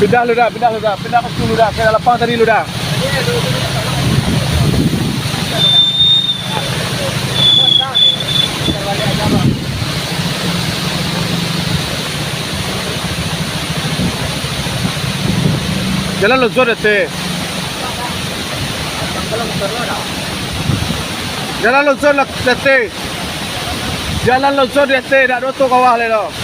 Pindah lu dah, pindah ke situ lu dah. Ke lapang tadi lu dah. Jalan lojor ete. Jalan lojor ete. Jalan lojor ete, dak doto kawah le do.